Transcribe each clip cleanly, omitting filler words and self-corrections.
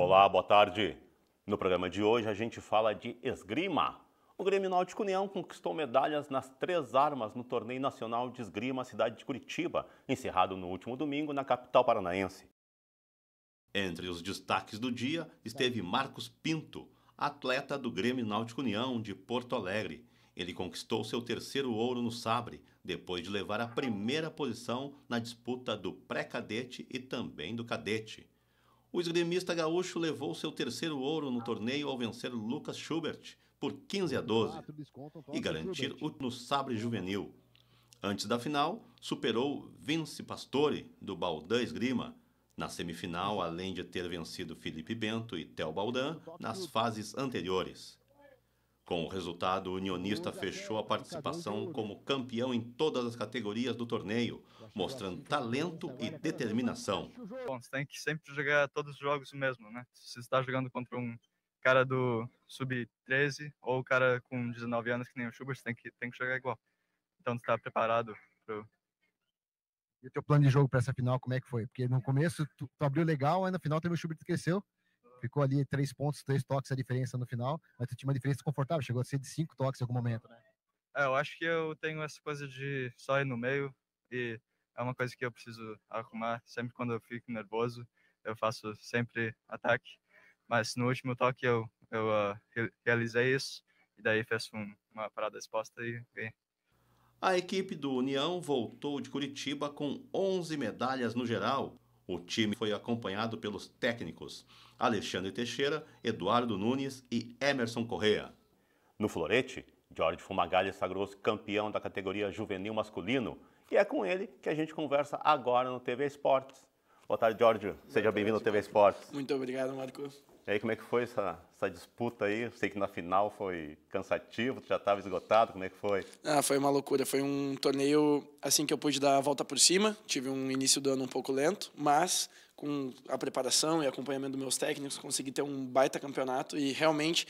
Olá, boa tarde. No programa de hoje a gente fala de esgrima. O Grêmio Náutico União conquistou medalhas nas 3 armas no Torneio Nacional de Esgrima cidade de Curitiba, encerrado no último domingo na capital paranaense. Entre os destaques do dia esteve Marcos Pinto, atleta do Grêmio Náutico União de Porto Alegre. Ele conquistou seu 3º ouro no sabre, depois de levar a 1ª posição na disputa do pré-cadete e também do cadete. O esgrimista gaúcho levou seu 3º ouro no torneio ao vencer Lucas Schubert por 15-12 e garantir o no sabre juvenil. Antes da final, superou Vince Pastore, do Baldan Esgrima, na semifinal, além de ter vencido Felipe Bento e Theo Baldan nas fases anteriores. Com o resultado, o unionista fechou a participação como campeão em todas as categorias do torneio, mostrando talento e determinação. Bom, você tem que sempre jogar todos os jogos mesmo, né? Se você está jogando contra um cara do sub-13 ou o cara com 19 anos que nem o Schubert, você tem que jogar igual. Então você está preparado pro... E o teu plano de jogo para essa final, como é que foi? Porque no começo tu abriu legal, aí no final teve o Schubert que cresceu. Ficou ali 3 pontos, 3 toques a diferença no final, mas tu tinha uma diferença confortável, chegou a ser de 5 toques em algum momento, né? Eu acho que eu tenho essa coisa de só ir no meio e é uma coisa que eu preciso arrumar. Sempre quando eu fico nervoso, eu faço sempre ataque, mas no último toque eu realizei isso e daí fiz uma parada exposta e ganhei. A equipe do União voltou de Curitiba com 11 medalhas no geral. O time foi acompanhado pelos técnicos Alexandre Teixeira, Eduardo Nunes e Emerson Correa. No florete, Jorge Fumagalli sagrou-se campeão da categoria juvenil masculino e é com ele que a gente conversa agora no TV Esportes. Boa tarde, Jorge. Seja bem-vindo ao TV Esportes. Muito obrigado, Marco. E aí, como é que foi essa disputa aí? Eu sei que na final foi cansativo, tu já estava esgotado, como é que foi? Foi uma loucura, foi um torneio assim que eu pude dar a volta por cima, tive um início do ano um pouco lento, mas com a preparação e acompanhamento dos meus técnicos, consegui ter um baita campeonato e realmente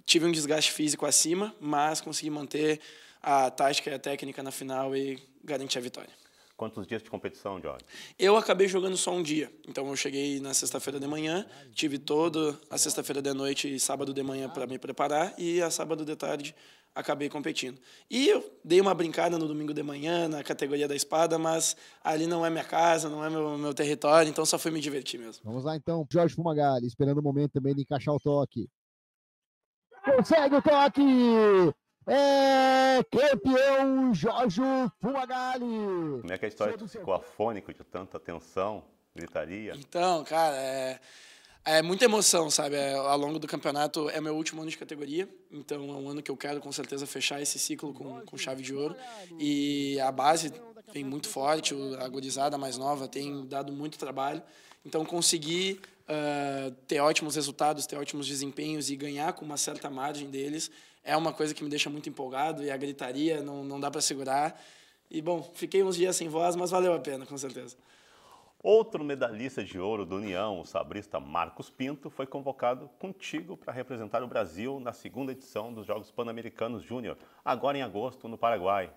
tive um desgaste físico acima, mas consegui manter a tática e a técnica na final e garantir a vitória. Quantos dias de competição, Jorge? Eu acabei jogando só um dia. Então eu cheguei na sexta-feira de manhã, tive toda a sexta-feira de noite e sábado de manhã para me preparar e a sábado de tarde acabei competindo. E eu dei uma brincada no domingo de manhã na categoria da espada, mas ali não é minha casa, não é meu território, então só fui me divertir mesmo. Vamos lá então, Jorge Fumagalli, esperando o momento também de encaixar o toque. Consegue o toque! É campeão Jorge Fumagalli. Como é que a história ficou afônico de tanta tensão, gritaria? Então, cara, é muita emoção, sabe? Ao longo do campeonato é meu último ano de categoria, então é um ano que eu quero com certeza fechar esse ciclo com chave de ouro. E a base vem muito forte, a gurizada mais nova tem dado muito trabalho. Então conseguir ter ótimos resultados, ter ótimos desempenhos e ganhar com uma certa margem deles é uma coisa que me deixa muito empolgado e a gritaria não dá para segurar. E, bom, fiquei uns dias sem voz, mas valeu a pena, com certeza. Outro medalhista de ouro do União, o sabrista Marcos Pinto, foi convocado contigo para representar o Brasil na 2ª edição dos Jogos Pan-Americanos Júnior, agora em agosto, no Paraguai.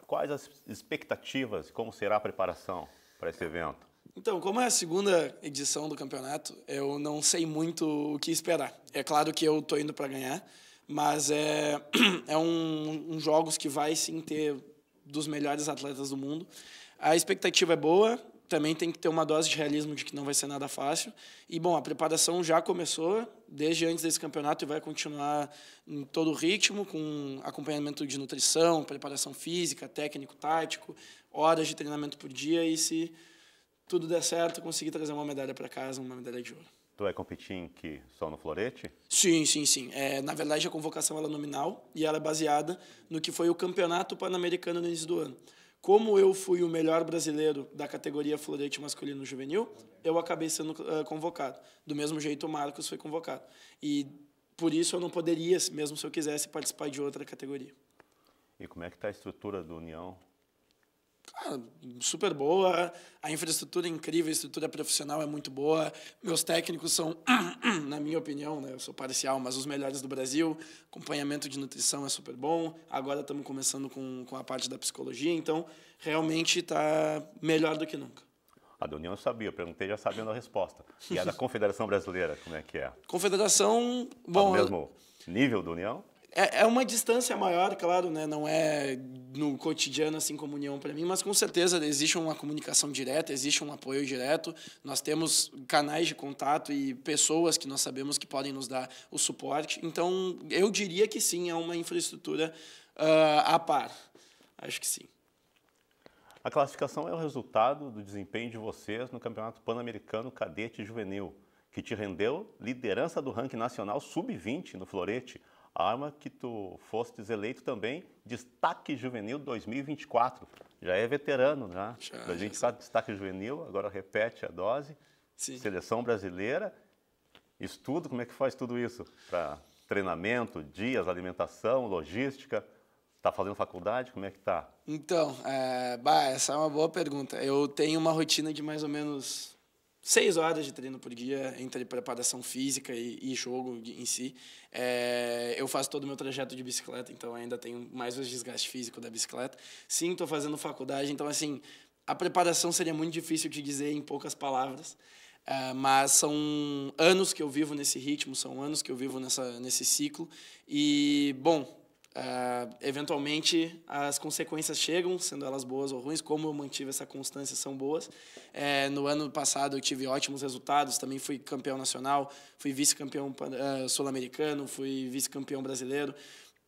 Quais as expectativas e como será a preparação para esse evento? Então, como é a 2ª edição do campeonato, eu não sei muito o que esperar. É claro que eu estou indo para ganhar, mas é um jogos que vai sim ter dos melhores atletas do mundo. A expectativa é boa, também tem que ter uma dose de realismo de que não vai ser nada fácil. E, bom, a preparação já começou desde antes desse campeonato e vai continuar em todo o ritmo, com acompanhamento de nutrição, preparação física, técnico-tático, horas de treinamento por dia e, se tudo der certo, conseguir trazer uma medalha para casa, uma medalha de ouro. Tu vai competir em que? Só no florete? Sim. Na verdade, a convocação ela é nominal e ela é baseada no que foi o campeonato pan-americano no início do ano. Como eu fui o melhor brasileiro da categoria florete masculino juvenil, eu acabei sendo convocado. Do mesmo jeito, o Marcos foi convocado. E por isso eu não poderia, mesmo se eu quisesse, participar de outra categoria. E como é que está a estrutura do União? Super boa, a infraestrutura é incrível, a estrutura profissional é muito boa, meus técnicos são, na minha opinião, né, eu sou parcial, mas os melhores do Brasil, acompanhamento de nutrição é super bom, agora estamos começando com a parte da psicologia, então realmente está melhor do que nunca. A da União eu sabia, eu perguntei já sabendo a resposta. E a da Confederação Brasileira, como é que é? Confederação, Tá no bom, mesmo nível da União? é uma distância maior, claro, né? Não é no cotidiano assim como União para mim, mas com certeza existe uma comunicação direta, existe um apoio direto. Nós temos canais de contato e pessoas que nós sabemos que podem nos dar o suporte. Então, eu diria que sim, é uma infraestrutura à par. Acho que sim. A classificação é o resultado do desempenho de vocês no Campeonato Pan-Americano Cadete Juvenil, que te rendeu liderança do ranking nacional sub-20 no florete, a arma que tu fostes eleito também Destaque Juvenil 2024. Já é veterano, né? 2024 Destaque Juvenil, agora repete a dose. Sim. Seleção brasileira. Estudo, como é que faz tudo isso? Para treinamento, dias, alimentação, logística. Está fazendo faculdade? Como é que tá? Então, essa é uma boa pergunta. Eu tenho uma rotina de mais ou menos 6 horas de treino por dia, entre preparação física e jogo em si. Eu faço todo o meu trajeto de bicicleta, então ainda tenho mais o desgaste físico da bicicleta. Sim, estou fazendo faculdade, então, assim, a preparação seria muito difícil de dizer em poucas palavras. Mas são anos que eu vivo nesse ritmo, são anos que eu vivo nesse ciclo. E, bom, eventualmente as consequências chegam, sendo elas boas ou ruins. Como eu mantive essa constância, são boas. No ano passado eu tive ótimos resultados, também fui campeão nacional, fui vice-campeão sul-americano, fui vice-campeão brasileiro,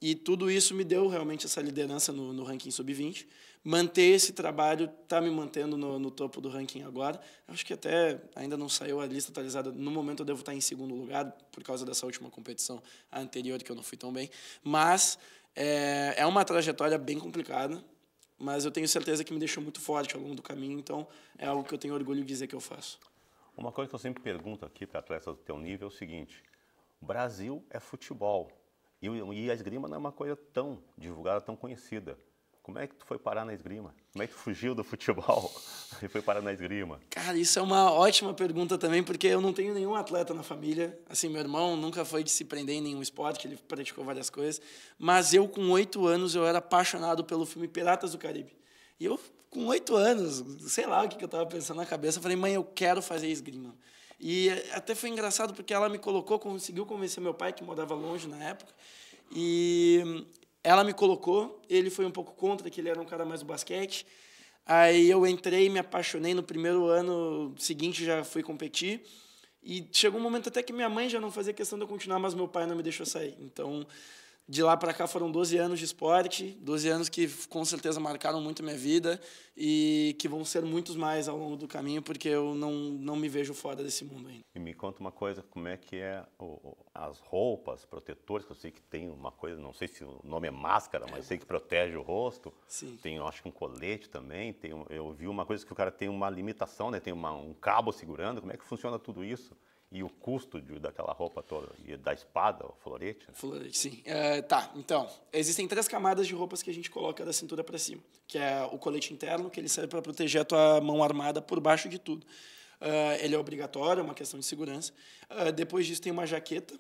e tudo isso me deu realmente essa liderança no ranking sub-20. Manter esse trabalho está me mantendo no topo do ranking agora. Acho que até ainda não saiu a lista atualizada. No momento eu devo estar em segundo lugar, por causa dessa última competição anterior, que eu não fui tão bem. Mas é uma trajetória bem complicada, mas eu tenho certeza que me deixou muito forte ao longo do caminho, então é algo que eu tenho orgulho de dizer que eu faço. Uma coisa que eu sempre pergunto aqui para atletas do teu nível é o seguinte: o Brasil é futebol e a esgrima não é uma coisa tão divulgada, tão conhecida. Como é que tu foi parar na esgrima? Como é que tu fugiu do futebol e foi parar na esgrima? Cara, isso é uma ótima pergunta também, porque eu não tenho nenhum atleta na família. Assim, meu irmão nunca foi de se prender em nenhum esporte, ele praticou várias coisas. Mas eu, com 8 anos, eu era apaixonado pelo filme Piratas do Caribe. E eu, com 8 anos, sei lá o que eu estava pensando na cabeça, eu falei, mãe, eu quero fazer esgrima. E até foi engraçado, porque ela me colocou, conseguiu convencer meu pai, que morava longe na época, e ela me colocou, ele foi um pouco contra, que ele era um cara mais do basquete. Aí eu entrei, me apaixonei. No primeiro ano seguinte já fui competir. E chegou um momento até que minha mãe já não fazia questão de eu continuar, mas meu pai não me deixou sair. Então, de lá para cá foram 12 anos de esporte, 12 anos que com certeza marcaram muito a minha vida e que vão ser muitos mais ao longo do caminho, porque eu não me vejo fora desse mundo ainda. E me conta uma coisa, como é que é as roupas, protetores, que eu sei que tem uma coisa, não sei se o nome é máscara, mas sei que protege o rosto. Sim. Tem, eu acho que um colete também, eu vi uma coisa que o cara tem uma limitação, né? Tem um cabo segurando, como é que funciona tudo isso? E o custo daquela roupa toda, e da espada, o florete? Né? Florete, sim. Tá, então, existem 3 camadas de roupas que a gente coloca da cintura para cima, que é o colete interno, que ele serve para proteger a tua mão armada por baixo de tudo. Ele é obrigatório, é uma questão de segurança. Depois disso tem uma jaqueta,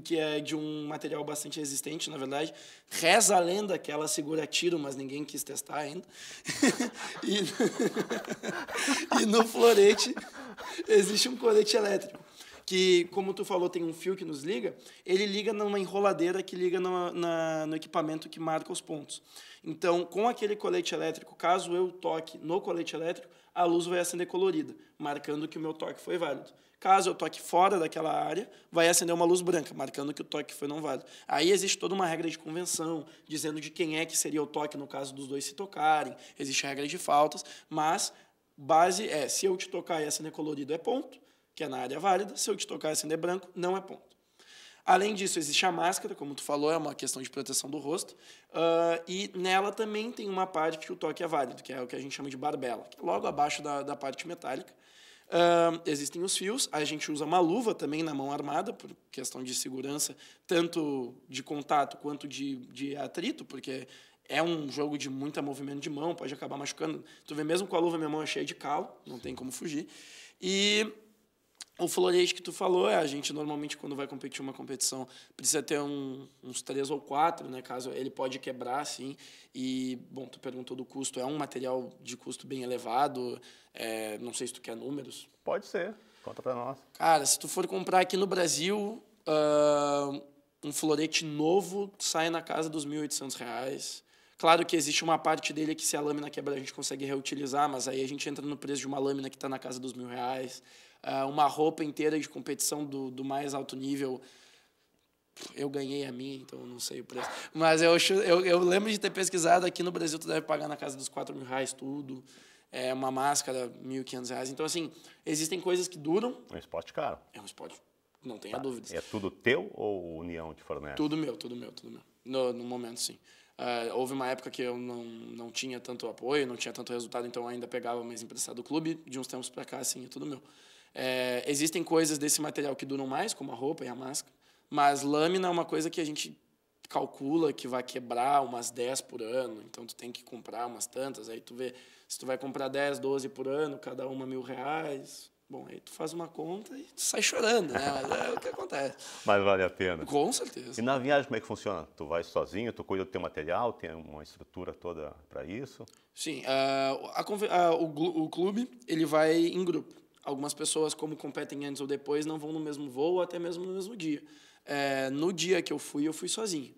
que é de um material bastante resistente, na verdade. Reza a lenda que ela segura tiro, mas ninguém quis testar ainda. E no florete existe um colete elétrico, que, como tu falou, tem um fio que nos liga. Ele liga numa enroladeira que liga no equipamento que marca os pontos. Então, com aquele colete elétrico, caso eu toque no colete elétrico, a luz vai acender colorida, marcando que o meu toque foi válido. Caso eu toque fora daquela área, vai acender uma luz branca, marcando que o toque foi não válido. Aí existe toda uma regra de convenção, dizendo de quem é que seria o toque no caso dos dois se tocarem. Existe regra de faltas, mas base é, se eu te tocar e acender colorido é ponto, que é na área válida. Se eu te tocar e acender branco, não é ponto. Além disso, existe a máscara, como tu falou, é uma questão de proteção do rosto. E nela também tem uma parte que o toque é válido, que é o que a gente chama de barbela, que é logo abaixo da parte metálica. Existem os fios, a gente usa uma luva também na mão armada, por questão de segurança, tanto de contato quanto de atrito, porque é um jogo de muito movimento de mão, pode acabar machucando. Tu vê, mesmo com a luva, minha mão é cheia de calo, não tem como fugir. E O florete que tu falou, a gente normalmente quando vai competir uma competição precisa ter uns 3 ou 4, né? Caso ele pode quebrar, assim. E, bom, tu perguntou do custo, é um material de custo bem elevado, não sei se tu quer números. Pode ser, conta pra nós. Cara, se tu for comprar aqui no Brasil, um florete novo sai na casa dos R$1.800. Claro que existe uma parte dele que se a lâmina quebrar a gente consegue reutilizar, mas aí a gente entra no preço de uma lâmina que está na casa dos R$1.000. Uma roupa inteira de competição do mais alto nível, eu ganhei a minha, então eu não sei o preço. Mas eu lembro de ter pesquisado, aqui no Brasil tu deve pagar na casa dos R$4.000 tudo. Uma máscara, R$1.500. Então, assim, existem coisas que duram. É um esporte caro. É um esporte, não tenha dúvidas. É tudo teu ou União te fornece? Tudo meu. No momento, sim. Houve uma época que eu não tinha tanto apoio, não tinha tanto resultado, então eu ainda pegava mais emprestado do clube. De uns tempos para cá, assim, é tudo meu. Existem coisas desse material que duram mais, como a roupa e a máscara, mas lâmina é uma coisa que a gente calcula que vai quebrar umas 10 por ano, então tu tem que comprar umas tantas, aí tu vê, se tu vai comprar 10, 12 por ano, cada uma R$1.000, bom, aí tu faz uma conta e tu sai chorando, né? Mas é o que acontece. Mas vale a pena. Com certeza. E na viagem como é que funciona? Tu vai sozinho, tu cuida do teu material, tem uma estrutura toda para isso? Sim, o clube ele vai em grupo. Algumas pessoas, como competem antes ou depois, não vão no mesmo voo ou até mesmo no mesmo dia. No dia que eu fui sozinho.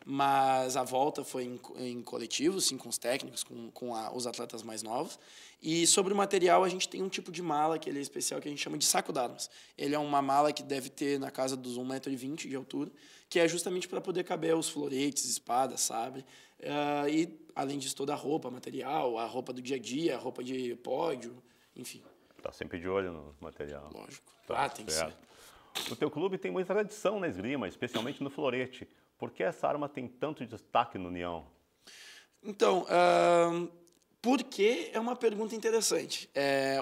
Mas a volta foi em coletivo, sim, com os técnicos, com os atletas mais novos. E sobre o material, a gente tem um tipo de mala que ele é especial, que a gente chama de saco d'armas. Ele é uma mala que deve ter na casa dos 1,20 m de altura, que é justamente para poder caber os floretes, espadas, sabre. E, além disso, toda a roupa, material, a roupa do dia a dia, a roupa de pódio, enfim. Tá sempre de olho no material. Lógico. Tá Tem que ser. O teu clube tem muita tradição na esgrima, especialmente no florete. Por que essa arma tem tanto destaque no União? Então, por que é uma pergunta interessante.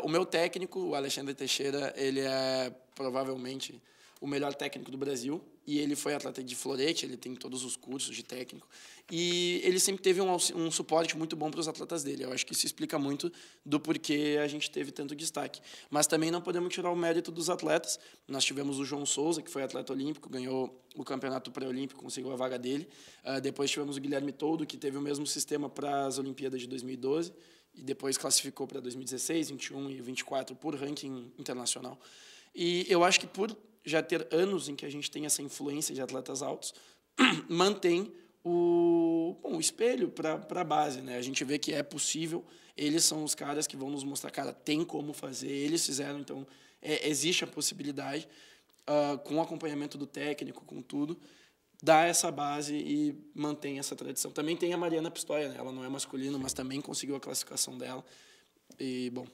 O meu técnico, o Alexandre Teixeira, ele é provavelmente o melhor técnico do Brasil, e ele foi atleta de florete, ele tem todos os cursos de técnico, e ele sempre teve um suporte muito bom para os atletas dele. Eu acho que isso explica muito do porquê a gente teve tanto destaque. Mas também não podemos tirar o mérito dos atletas. Nós tivemos o João Souza, que foi atleta olímpico, ganhou o campeonato pré-olímpico, conseguiu a vaga dele. Depois tivemos o Guilherme Toldo, que teve o mesmo sistema para as Olimpíadas de 2012, e depois classificou para 2016, 21 e 24 por ranking internacional. E eu acho que por já ter anos em que a gente tem essa influência de atletas altos, mantém o espelho para a base, né? A gente vê que é possível, eles são os caras que vão nos mostrar, cara, tem como fazer, eles fizeram, então existe a possibilidade, com o acompanhamento do técnico, com tudo, dá essa base e mantém essa tradição. Também tem a Mariana Pistoia, né? Ela não é masculina, mas também conseguiu a classificação dela. E, bom,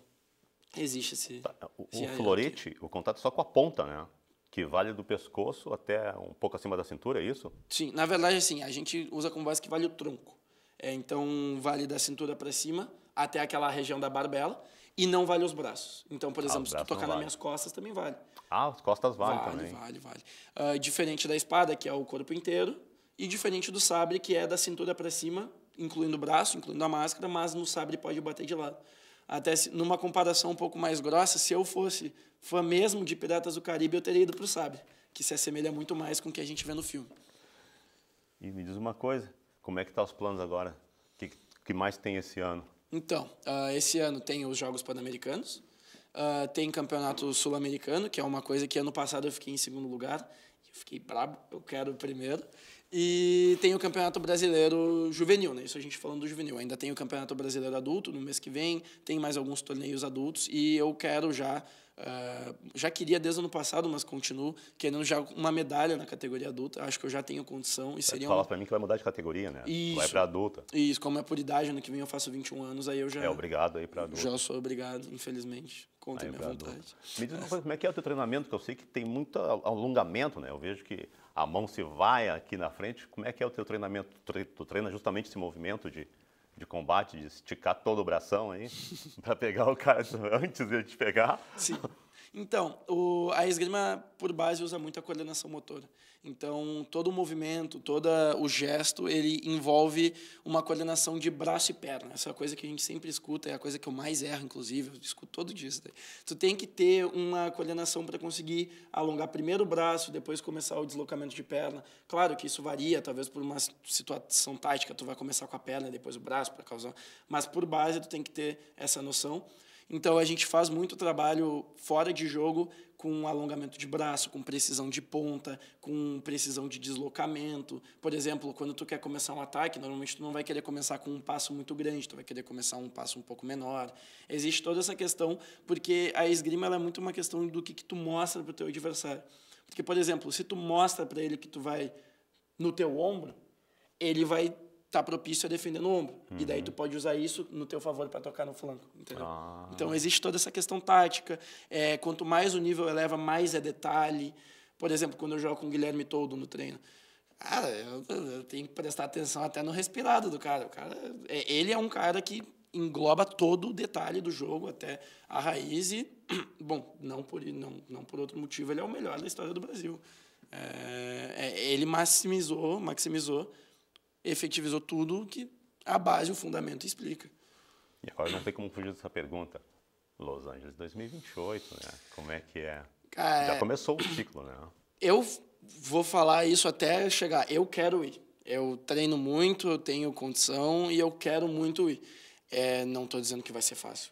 existe esse... O florete, o contato só com a ponta, né? Que vale do pescoço até um pouco acima da cintura, é isso? Sim, na verdade, assim, a gente usa como base que vale o tronco. Então, vale da cintura para cima até aquela região da barbela e não vale os braços. Então, por exemplo, se tu tocar nas minhas costas, também vale. As costas valem também. Vale. Diferente da espada, que é o corpo inteiro, e diferente do sabre, que é da cintura para cima, incluindo o braço, incluindo a máscara, mas no sabre pode bater de lado. Até numa comparação um pouco mais grossa, se eu fosse fã mesmo de Piratas do Caribe, eu teria ido para o sabre, que se assemelha muito mais com o que a gente vê no filme. E me diz uma coisa, como é que tá os planos agora? O que mais tem esse ano? Então, esse ano tem os Jogos Pan-Americanos, tem Campeonato Sul-Americano, que é uma coisa que ano passado eu fiquei em segundo lugar, eu fiquei brabo, eu quero o primeiro. E tem o Campeonato Brasileiro Juvenil, né? Isso a gente falando do juvenil. Ainda tem o Campeonato Brasileiro Adulto no mês que vem, tem mais alguns torneios adultos e eu quero já queria desde o ano passado, mas continuo querendo já uma medalha na categoria adulta. Acho que eu já tenho condição e seria fala para mim que vai mudar de categoria, né? Isso. Vai para adulta. Isso, como é por idade, ano que vem eu faço 21 anos, aí eu já... É obrigado a ir para adulta. Já sou obrigado, infelizmente, contra a minha vontade. Me diz uma coisa, como é que é o teu treinamento? Que eu sei que tem muito alongamento, né? Eu vejo que a mão se vai aqui na frente. Como é que é o teu treinamento? Tu treina justamente esse movimento de combate, de esticar todo o bração aí, para pegar o cara antes de te pegar? Sim. Então, a esgrima, por base, usa muito a coordenação motora. Então, todo o movimento, todo o gesto, ele envolve uma coordenação de braço e perna. Essa é a coisa que a gente sempre escuta, é a coisa que eu mais erro, inclusive. Eu escuto todo dia isso daí. Tu tem que ter uma coordenação para conseguir alongar primeiro o braço, depois começar o deslocamento de perna. Claro que isso varia, talvez por uma situação tática, tu vai começar com a perna, depois o braço, para causar... Mas, por base, tu tem que ter essa noção. Então, a gente faz muito trabalho fora de jogo com alongamento de braço, com precisão de ponta, com precisão de deslocamento. Por exemplo, quando tu quer começar um ataque, normalmente tu não vai querer começar com um passo muito grande, tu vai querer começar um passo um pouco menor. Existe toda essa questão, porque a esgrima ela é muito uma questão do que tu mostra para o teu adversário. Porque, por exemplo, se tu mostra para ele que tu vai no teu ombro, ele vai tá propício a defender no ombro. E daí tu pode usar isso no teu favor para tocar no flanco, entendeu? Então, existe toda essa questão tática. Quanto mais o nível eleva, mais é detalhe. Por exemplo, quando eu jogo com o Guilherme Toldo no treino, eu tenho que prestar atenção até no respirado do cara. Ele é um cara que engloba todo o detalhe do jogo, até a raiz. E, bom, não por outro motivo, ele é o melhor da história do Brasil. Ele maximizou, efetivizou tudo que a base, o fundamento explica. E agora não tem como fugir dessa pergunta. Los Angeles 2028, né? Como é que é? Já começou o ciclo, né? Eu vou falar isso até chegar. Eu quero ir. Eu treino muito, eu tenho condição e eu quero muito ir. Não estou dizendo que vai ser fácil.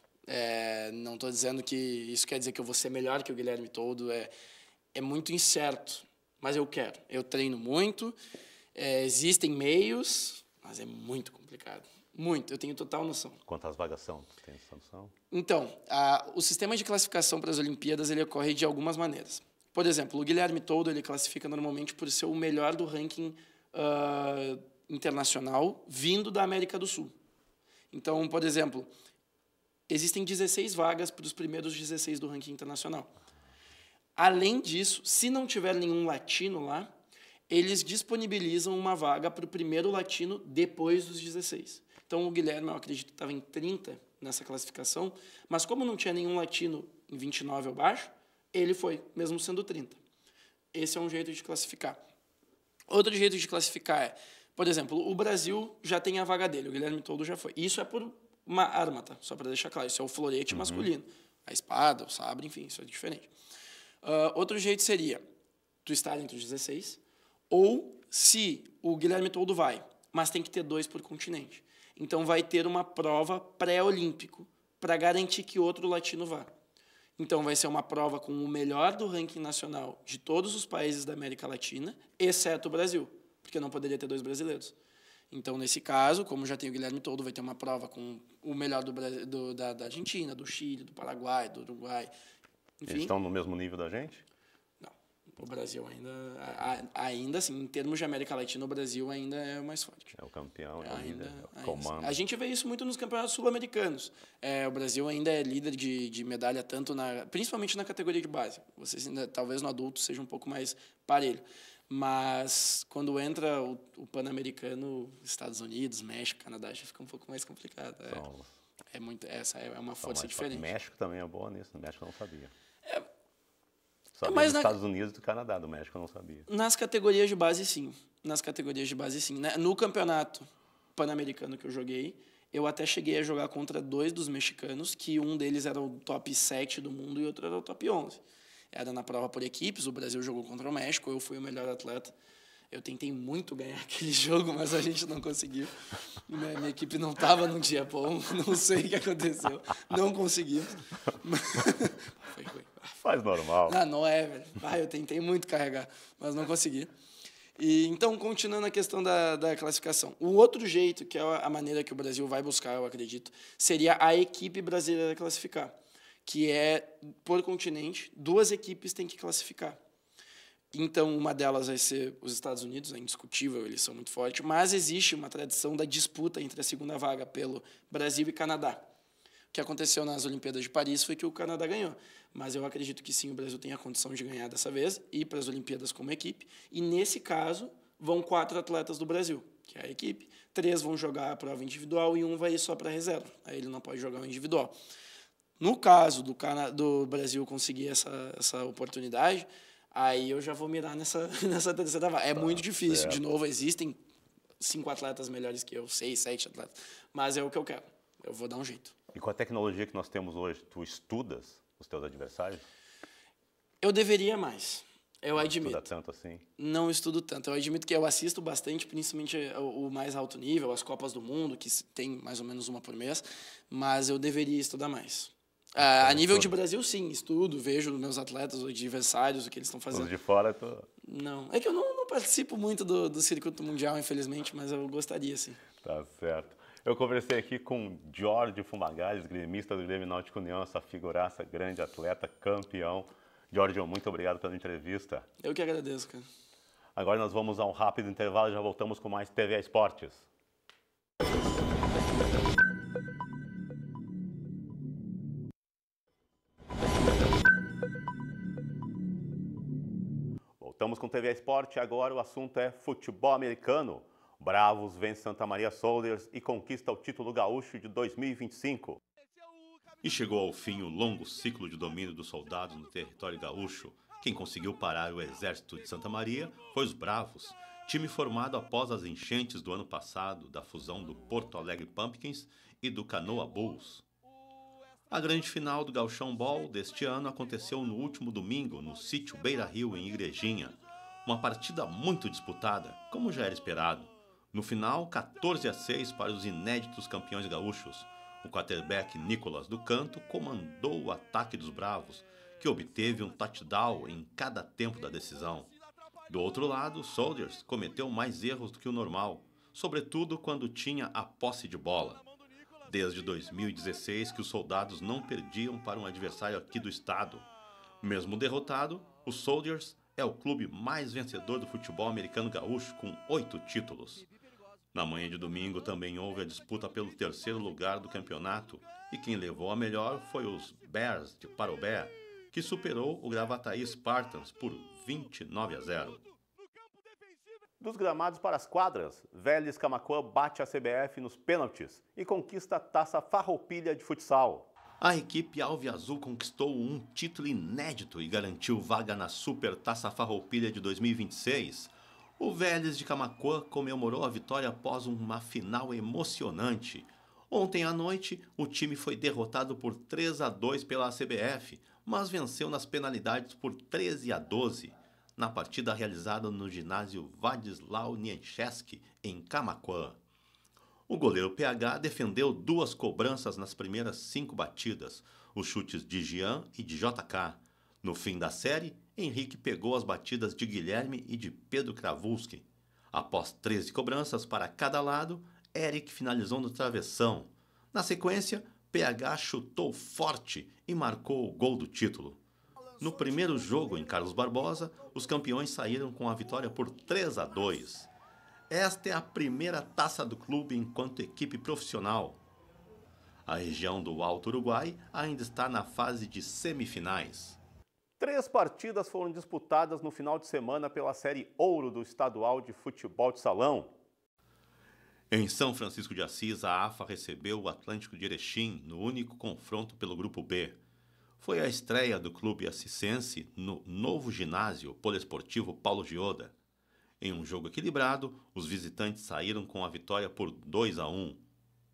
Não estou dizendo que isso quer dizer que eu vou ser melhor que o Guilherme Toldo. É muito incerto, mas eu quero. Eu treino muito. Existem meios, mas é muito complicado. Muito, eu tenho total noção. Quantas vagas são? Tu tem essa noção? Então, o sistema de classificação para as Olimpíadas ele ocorre de algumas maneiras. Por exemplo, o Guilherme Toldo ele classifica normalmente por ser o melhor do ranking internacional vindo da América do Sul. Então, por exemplo, existem 16 vagas para os primeiros 16 do ranking internacional. Além disso, se não tiver nenhum latino lá, eles disponibilizam uma vaga para o primeiro latino depois dos 16. Então, o Guilherme, eu acredito que estava em 30 nessa classificação, mas como não tinha nenhum latino em 29 ou baixo, ele foi, mesmo sendo 30. Esse é um jeito de classificar. Outro jeito de classificar por exemplo, o Brasil já tem a vaga dele, o Guilherme Toldo já foi. Isso é por uma arma, tá? Só para deixar claro, isso é o florete masculino. A espada, o sabre, enfim, isso é diferente. Outro jeito seria tu estar entre os 16, ou se o Guilherme Toldo vai, mas tem que ter 2 por continente. Então vai ter uma prova pré-olímpico para garantir que outro latino vá. Então vai ser uma prova com o melhor do ranking nacional de todos os países da América Latina, exceto o Brasil, porque não poderia ter 2 brasileiros. Então, nesse caso, como já tem o Guilherme Toldo, vai ter uma prova com o melhor da Argentina, do Chile, do Paraguai, do Uruguai. Enfim. Eles estão no mesmo nível da gente? Não. O Brasil ainda assim, em termos de América Latina, o Brasil ainda é o mais forte. É o campeão, é o líder, é o comando. A gente vê isso muito nos campeonatos sul-americanos. O Brasil ainda é líder de medalha, principalmente na categoria de base. Vocês ainda, talvez no adulto seja um pouco mais parelho. Mas quando entra o Pan-Americano, Estados Unidos, México, Canadá, já fica um pouco mais complicado. Essa é uma força diferente. O México também é boa nisso, o México eu não sabia. Sabia dos Estados Unidos e do Canadá, do México eu não sabia. Nas categorias de base, sim. No campeonato pan-americano que eu joguei, eu até cheguei a jogar contra 2 dos mexicanos, que um deles era o top 7 do mundo e outro era o top 11. Era na prova por equipes, o Brasil jogou contra o México, eu fui o melhor atleta. Eu tentei muito ganhar aquele jogo, mas a gente não conseguiu. Minha equipe não estava num dia bom, não sei o que aconteceu. Não conseguimos. Foi. Faz normal. Não é, velho. Eu tentei muito carregar, mas não consegui. E, então, continuando a questão da classificação. O outro jeito, que é a maneira que o Brasil vai buscar, eu acredito, seria a equipe brasileira classificar, que é, por continente, 2 equipes têm que classificar. Então, uma delas vai ser os Estados Unidos, é indiscutível, eles são muito fortes, mas existe uma tradição da disputa entre a segunda vaga pelo Brasil e Canadá. O que aconteceu nas Olimpíadas de Paris foi que o Canadá ganhou, mas eu acredito que sim, o Brasil tem a condição de ganhar dessa vez, ir para as Olimpíadas como equipe, e nesse caso, vão 4 atletas do Brasil, que é a equipe, 3 vão jogar a prova individual e 1 vai ir só para a reserva, aí ele não pode jogar o individual. No caso do Brasil conseguir essa oportunidade, aí eu já vou mirar nessa terceira vaga. É muito difícil. certo. De novo, existem 5 atletas melhores que eu, 6, 7 atletas. Mas é o que eu quero. Eu vou dar um jeito. E com a tecnologia que nós temos hoje, tu estudas os teus adversários? Eu deveria mais. Eu admito. Estuda tanto assim? Não estudo tanto. Eu admito que eu assisto bastante, principalmente o mais alto nível, as Copas do Mundo, que tem mais ou menos uma por mês, mas eu deveria estudar mais. A nível de Brasil, sim, estudo, vejo meus atletas, os adversários, o que eles estão fazendo. Os de fora, tu... Não, é que eu não participo muito do circuito mundial, infelizmente, mas eu gostaria, sim. Tá certo. Eu conversei aqui com Jorge Fumagalli, gremista do Grêmio Náutico União, essa figuraça, grande atleta, campeão. Jorge, muito obrigado pela entrevista. Eu que agradeço, cara. Agora nós vamos a um rápido intervalo e já voltamos com mais PVA Esportes. Voltamos com PVA Esporte. Agora o assunto é futebol americano. Bravos vence Santa Maria Soldiers e conquista o título gaúcho de 2025. E chegou ao fim o longo ciclo de domínio dos soldados no território gaúcho. Quem conseguiu parar o exército de Santa Maria foi os Bravos, time formado após as enchentes do ano passado da fusão do Porto Alegre Pumpkins e do Canoa Bulls. A grande final do Gauchão Ball deste ano aconteceu no último domingo no sítio Beira Rio, em Igrejinha. Uma partida muito disputada, como já era esperado. No final, 14-6 para os inéditos campeões gaúchos. O quarterback Nicolas do Canto comandou o ataque dos Bravos, que obteve um touchdown em cada tempo da decisão. Do outro lado, o Soldiers cometeu mais erros do que o normal, sobretudo quando tinha a posse de bola. Desde 2016 que os soldados não perdiam para um adversário aqui do estado. Mesmo derrotado, o Soldiers é o clube mais vencedor do futebol americano gaúcho, com 8 títulos. Na manhã de domingo também houve a disputa pelo terceiro lugar do campeonato e quem levou a melhor foi os Bears de Parobé, que superou o Gravataí Spartans por 29-0. Dos gramados para as quadras, Vélez Camaquã bate a CBF nos pênaltis e conquista a Taça Farroupilha de futsal. A equipe Alviazul conquistou um título inédito e garantiu vaga na Super Taça Farroupilha de 2026. O Vélez de Camaquã comemorou a vitória após uma final emocionante. Ontem à noite, o time foi derrotado por 3-2 pela CBF, mas venceu nas penalidades por 13-12, na partida realizada no ginásio Vadislau Niecheski, em Camaquã. O goleiro PH defendeu 2 cobranças nas primeiras 5 batidas, os chutes de Jean e de JK. No fim da série, Henrique pegou as batidas de Guilherme e de Pedro Kravulski. Após 13 cobranças para cada lado, Eric finalizou no travessão. Na sequência, PH chutou forte e marcou o gol do título. No primeiro jogo em Carlos Barbosa, os campeões saíram com a vitória por 3-2. Esta é a primeira taça do clube enquanto equipe profissional. A região do Alto Uruguai ainda está na fase de semifinais. 3 partidas foram disputadas no final de semana pela Série Ouro do Estadual de Futebol de Salão. Em São Francisco de Assis, a AFA recebeu o Atlântico de Erechim no único confronto pelo Grupo B. Foi a estreia do clube assisense no novo ginásio poliesportivo Paulo Gioda. Em um jogo equilibrado, os visitantes saíram com a vitória por 2-1,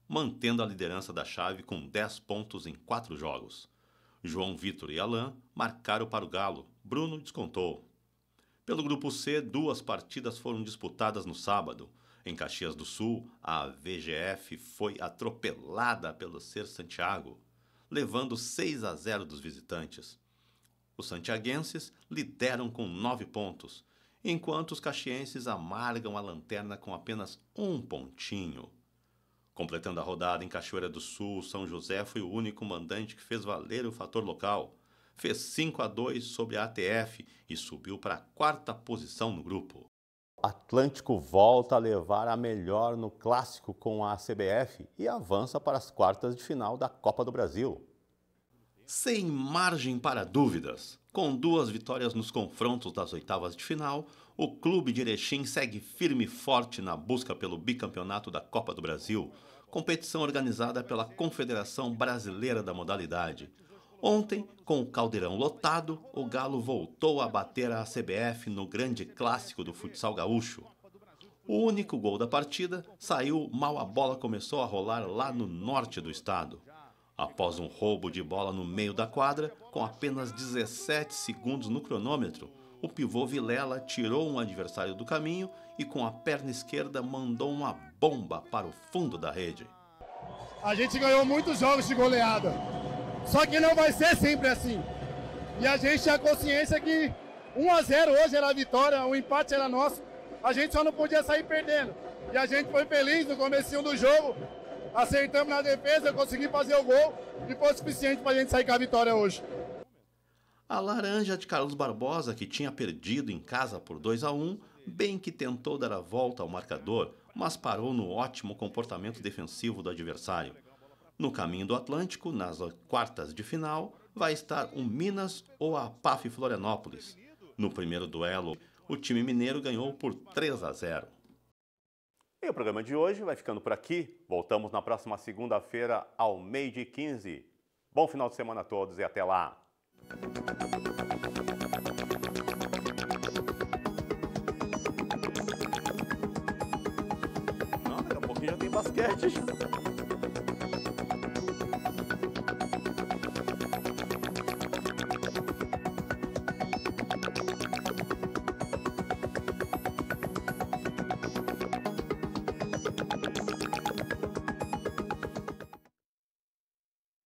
mantendo a liderança da chave com 10 pontos em 4 jogos. João Vitor e Alain marcaram para o Galo, Bruno descontou. Pelo Grupo C, 2 partidas foram disputadas no sábado. Em Caxias do Sul, a VGF foi atropelada pelo Ser Santiago, levando 6-0 dos visitantes. Os santiaguenses lideram com 9 pontos, enquanto os caxienses amargam a lanterna com apenas 1 pontinho. Completando a rodada em Cachoeira do Sul, São José foi o único mandante que fez valer o fator local. Fez 5-2 sobre a ATF e subiu para a 4ª posição no grupo. Atlântico volta a levar a melhor no clássico com a CBF e avança para as quartas de final da Copa do Brasil. Sem margem para dúvidas, com 2 vitórias nos confrontos das oitavas de final, o clube de Erechim segue firme e forte na busca pelo bicampeonato da Copa do Brasil, competição organizada pela Confederação Brasileira da Modalidade. Ontem, com o caldeirão lotado, o Galo voltou a bater a CBF no grande clássico do futsal gaúcho. O único gol da partida saiu mal a bola começou a rolar lá no norte do estado. Após um roubo de bola no meio da quadra, com apenas 17 segundos no cronômetro, o pivô Vilela tirou um adversário do caminho e com a perna esquerda mandou uma bomba para o fundo da rede. A gente ganhou muitos jogos de goleada, só que não vai ser sempre assim. E a gente tem a consciência que 1-0 hoje era a vitória, o empate era nosso, a gente só não podia sair perdendo. E a gente foi feliz no comecinho do jogo, acertamos na defesa, conseguimos fazer o gol e foi suficiente para a gente sair com a vitória hoje. A laranja de Carlos Barbosa, que tinha perdido em casa por 2-1, bem que tentou dar a volta ao marcador, mas parou no ótimo comportamento defensivo do adversário. No caminho do Atlântico, nas quartas de final, vai estar o Minas ou a PAF Florianópolis. No primeiro duelo, o time mineiro ganhou por 3-0. E o programa de hoje vai ficando por aqui. Voltamos na próxima segunda-feira ao 12h15. Bom final de semana a todos e até lá! Daqui a pouquinho já tem basquete.